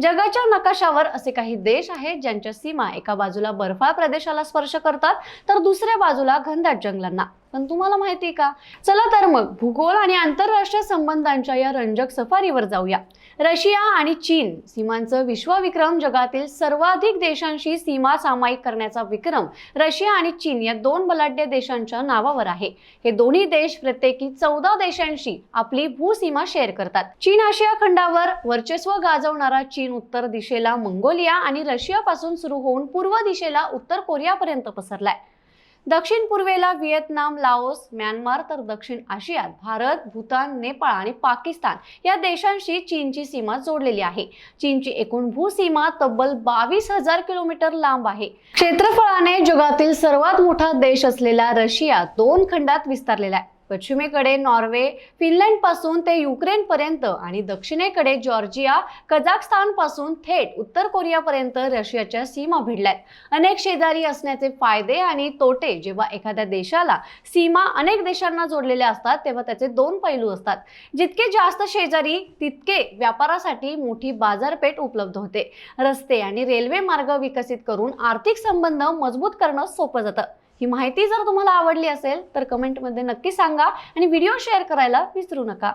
जगाच्या नकाशावर असे काही देश आहेत ज्यांच्या सीमा एका बाजूला बर्फाळ प्रदेशाला स्पर्श करतात तर दुसऱ्या बाजूला घनदाट जंगलांना। पण तुम्हाला माहिती का? चला तर मग भूगोल आणि आंतरराष्ट्रीय संबंधांच्या या रंजक सफारीवर जाऊया। रशिया आणि चीन सीमांचं विश्वविक्रम। जगातील सर्वाधिक देशांशी सीमा सामायिक करण्याचा विक्रम रशिया आणि चीन या दोन बलाढ्य देशांच्या नावावर आहे। हे दोन्ही देश प्रत्येकी 14 देशांशी आपली भूसीमा शेअर करतात। चीन आशिया खंडावर वर्चस्व गाजवणारा चीन उत्तर दिशेला मंगोलिया आणि रशियापासून सुरू होऊन पूर्व दिशेला उत्तर कोरियापर्यंत पसरलाय। दक्षिण पूर्वेला व्हिएतनाम, लाओस, म्यानमार तर दक्षिण आशियात भारत, भूतान, नेपाळ आणि पाकिस्तान या देशांशी चीनची सीमा जोडलेली आहे। चीनची एकूण भूसीमा तब्बल 22,000 किलोमीटर लांब आहे। क्षेत्रफळाने जगातील सर्वात मोठा देश असलेला रशिया दोन खंडात विस्तारलेला आहे। पश्चिमेकडे नॉर्वे, फिनलंड पासून ते युक्रेन पर्यंत आणि दक्षिणेकडे जॉर्जिया, कझाकस्तान पासून थेट उत्तर कोरिया पर्यंत रशियाच्या सीमा भिडल्यात। अनेक शेजारी असण्याचे फायदे आणि तोटे। जेव्हा एखाद्या देशाला सीमा अनेक देशांना जोडलेल्या असतात तेव्हा त्याचे दोन पैलू असतात। जितके जास्त शेजारी तितके व्यापारासाठी मोठी बाजारपेठ उपलब्ध होते। रस्ते आणि रेल्वे मार्ग विकसित करून आर्थिक संबंध मजबूत करणं सोपं जातं। ही माहिती जर तुम्हाला आवडली असेल तर कमेंटमध्ये नक्की सांगा आणि व्हिडिओ शेअर करायला विसरू नका।